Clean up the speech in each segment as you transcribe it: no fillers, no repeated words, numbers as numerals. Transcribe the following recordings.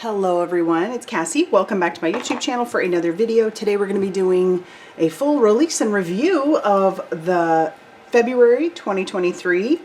Hello everyone, it's Cassie. Welcome back to my YouTube channel for another video. Today we're going to be doing a full release and review of the February 2023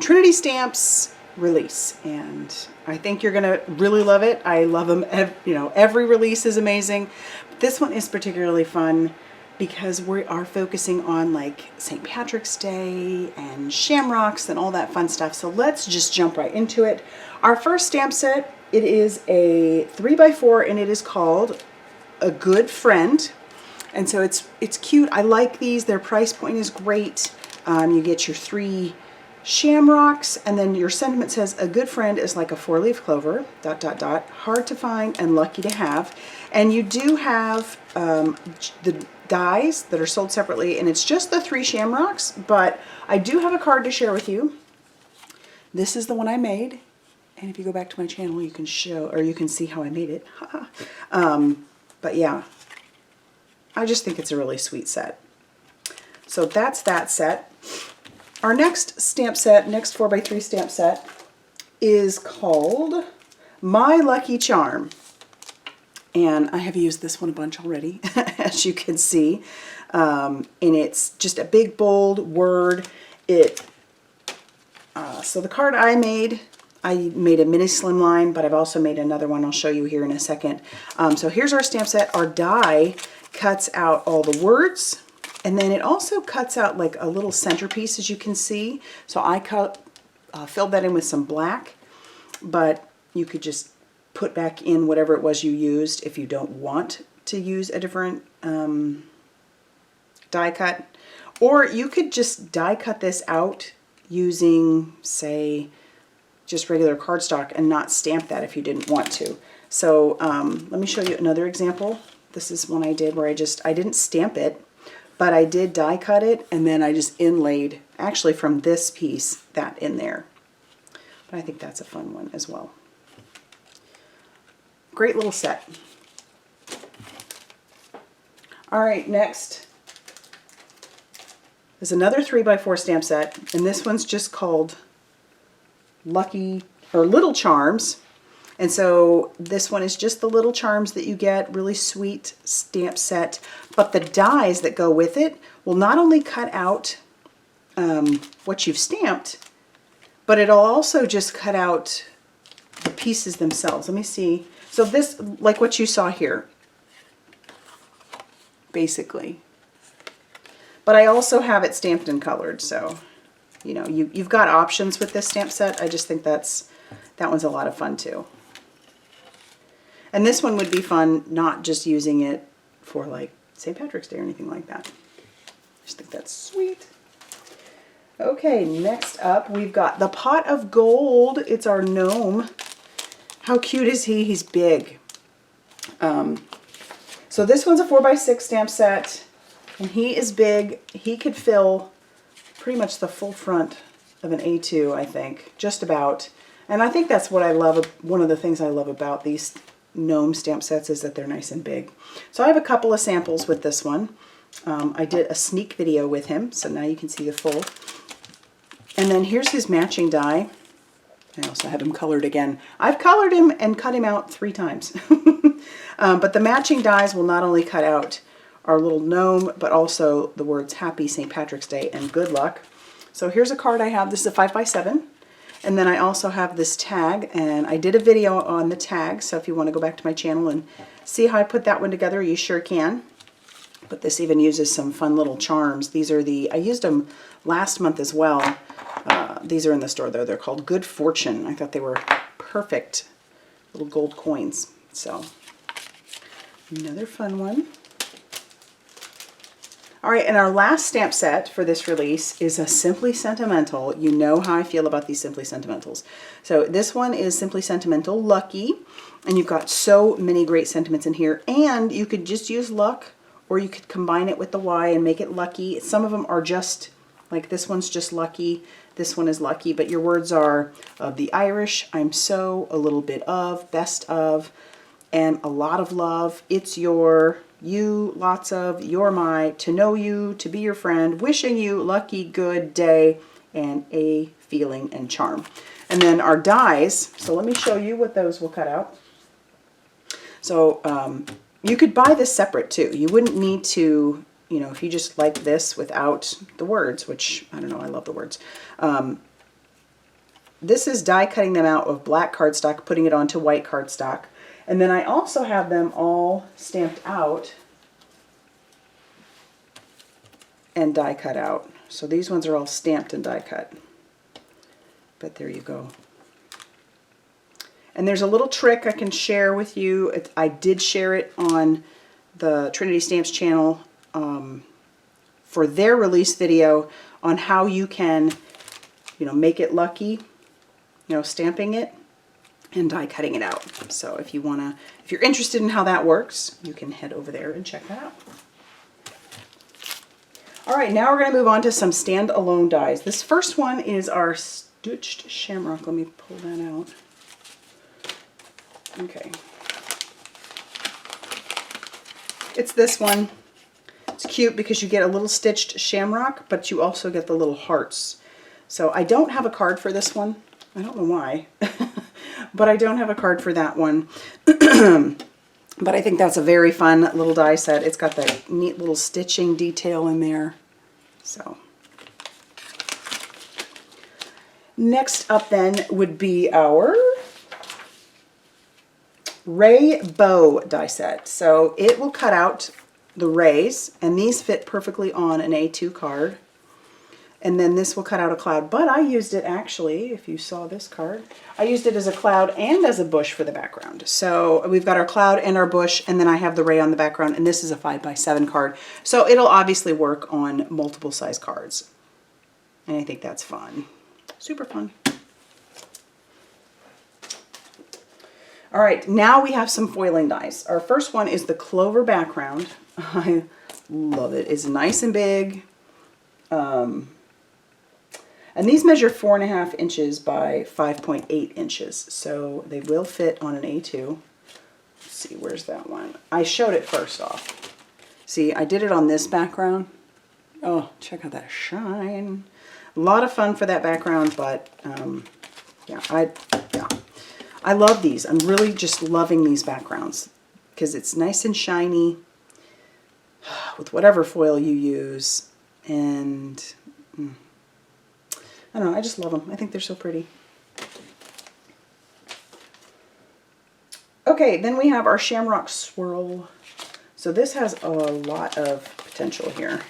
Trinity Stamps release, and I think you're going to really love it. I love them. Every release is amazing. But this one is particularly fun because we are focusing on like St. Patrick's Day and Shamrocks and all that fun stuff. So let's just jump right into it. Our first stamp set, it is a 3x4 and it is called A Good Friend. And so it's cute. I like these. Their price point is great. You get your 3 shamrocks, and then your sentiment says, a good friend is like a 4-leaf clover, ... hard to find and lucky to have. And you do have the dies that are sold separately, and it's just the 3 shamrocks, but I do have a card to share with you. This is the one I made, and if you go back to my channel, you can see how I made it. But yeah, I just think it's a really sweet set. So that's that set. Our next stamp set, next 4x3 stamp set, is called My Lucky Charm. And I have used this one a bunch already, as you can see. And it's just a big, bold word. So the card I made a mini slimline, but I've also made another one I'll show you here in a second. So here's our stamp set. Our die cuts out all the words. And then it also cuts out like a little centerpiece, as you can see. So I filled that in with some black, but you could just put back in whatever it was you used if you don't want to use a different die cut. Or you could just die cut this out using, say, just regular cardstock and not stamp that if you didn't want to. So let me show you another example. This is one I did where I didn't stamp it, but I did die cut it, and then I just inlaid, actually from this piece, that in there. But I think that's a fun one as well. Great little set. All right, next is another 3x4 stamp set, and this one's just called Lucky or Little Charms. And so this one is just the little charms that you get, really sweet stamp set. But the dies that go with it will not only cut out what you've stamped, but it'll also just cut out the pieces themselves. Let me see. So this, like what you saw here, basically. But I also have it stamped and colored, so you know, you've got options with this stamp set. I just think that one's a lot of fun too. And this one would be fun not just using it for like St. Patrick's Day or anything like that. I just think that's sweet. Okay, next up we've got the Pot of Gold. It's our gnome. How cute is he? He's big. So this one's a 4x6 stamp set, and he is big. He could fill pretty much the full front of an A2, I think, just about. And I think that's what I love. One of the things I love about these gnome stamp sets is that they're nice and big. So I have a couple of samples with this one. I did a sneak video with him, so now you can see the full. And then here's his matching die. I also have him colored again. I've colored him and cut him out 3 times. But the matching dies will not only cut out our little gnome, but also the words Happy St. Patrick's Day and Good Luck. So here's a card I have. This is a 5x7. And then I also have this tag, and I did a video on the tag, so if you want to go back to my channel and see how I put that one together, you sure can. But this even uses some fun little charms. These are I used them last month as well. These are in the store though. They're called Good Fortune. I thought they were perfect little gold coins. So another fun one. All right, and our last stamp set for this release is a Simply Sentimental. You know how I feel about these Simply Sentimentals. So this one is Simply Sentimental Lucky, and you've got so many great sentiments in here. And you could just use luck, or you could combine it with the Y and make it lucky. Some of them are just, like this one's just lucky, this one is lucky, but your words are of the Irish, I'm so, a little bit of, best of, and a lot of love. It's your, you, lots of, you're my, to know you, to be your friend, wishing you lucky good day, and a feeling and charm. And then our dies, so let me show you what those will cut out. So you could buy this separate too. You wouldn't need to, you know, if you just like this without the words, which I don't know, I love the words. This is die cutting them out of black cardstock, putting it onto white cardstock. And then I also have them all stamped out and die cut out. So these ones are all stamped and die cut. But there you go. And there's a little trick I can share with you. I did share it on the Trinity Stamps channel for their release video on how you can, you know, make it lucky, you know, stamping it and die cutting it out. So if you're interested in how that works, you can head over there and check that out. All right, now we're going to move on to some standalone dies. This first one is our stitched Shamrock. Let me pull that out. Okay. It's this one. It's cute because you get a little stitched Shamrock, but you also get the little hearts. So I don't have a card for this one. I don't know why, but I don't have a card for that one. But I think that's a very fun little die set. It's got that neat little stitching detail in there. So next up then would be our Ray Bow die set. So it will cut out the rays, and these fit perfectly on an A2 card. And then this will cut out a cloud. But I used it actually, if you saw this card, I used it as a cloud and as a bush for the background. So we've got our cloud and our bush, and then I have the ray on the background, and this is a 5x7 card. So it'll obviously work on multiple size cards. And I think that's fun. Super fun. All right, now we have some foiling dies. Our first one is the Clover background. I love it. It's nice and big. And these measure 4.5 inches by 5.8 inches. So they will fit on an A2. Let's see, where's that one? I showed it first off. See, I did it on this background. Oh, check out that shine. A lot of fun for that background, but yeah. I love these. I'm really just loving these backgrounds because it's nice and shiny with whatever foil you use. And I don't know, I just love them. I think they're so pretty. Okay, then we have our Shamrock Swirl. So this has a lot of potential here.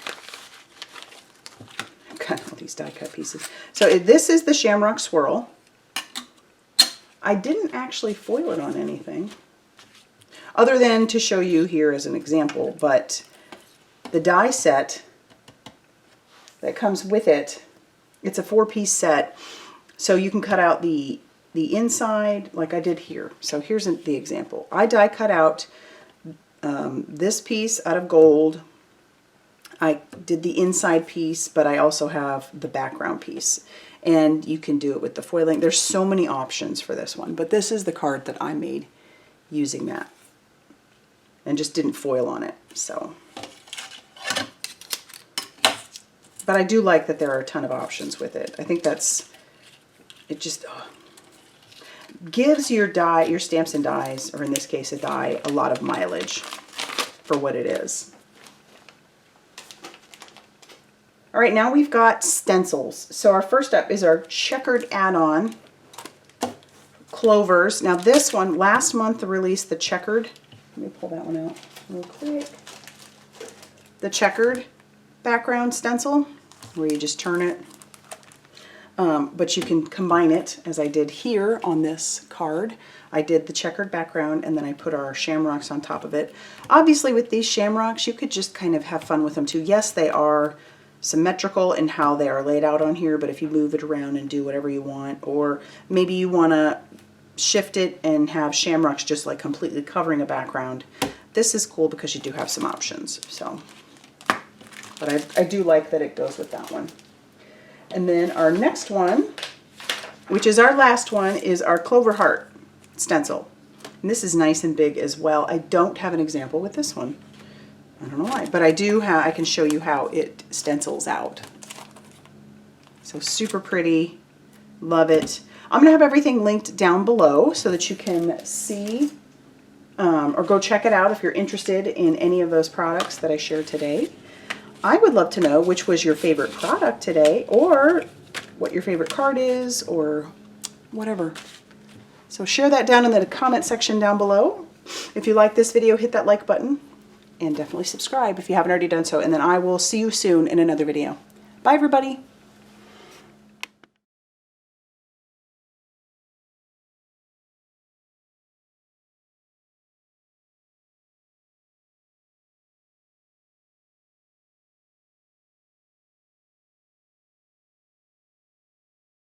I've got all these die cut pieces. So this is the Shamrock Swirl. I didn't actually foil it on anything other than to show you here as an example, but the die set that comes with it, it's a 4-piece set, so you can cut out the inside like I did here. So here's the example. I die cut out this piece out of gold. I did the inside piece, but I also have the background piece. And you can do it with the foiling. There's so many options for this one, but this is the card that I made using that and just didn't foil on it. So, but I do like that there are a ton of options with it. I think that's, it just gives your die, your stamps and dies, or in this case a die, a lot of mileage for what it is. All right, now we've got stencils. So our first up is our Checkered add-on, Clovers. Now this one, last month released the Checkered. Let me pull that one out real quick. The Checkered background stencil, where you just turn it. But you can combine it, as I did here on this card. I did the Checkered background, and then I put our shamrocks on top of it. Obviously, with these shamrocks, you could just kind of have fun with them too. Yes, they are symmetrical in how they are laid out on here, but if you move it around and do whatever you want, or maybe you want to shift it and have shamrocks just like completely covering a background, this is cool because you do have some options. So, but I do like that it goes with that one. And then our next one, which is our last one, is our Clover Heart stencil. And this is nice and big as well. I don't have an example with this one. I don't know why, but I do have, I can show you how it stencils out. So super pretty, love it. I'm gonna have everything linked down below so that you can see or go check it out if you're interested in any of those products that I shared today. I would love to know which was your favorite product today, or what your favorite card is, or whatever. So share that down in the comment section down below. If you like this video, hit that like button, and definitely subscribe if you haven't already done so. And then I will see you soon in another video. Bye, everybody.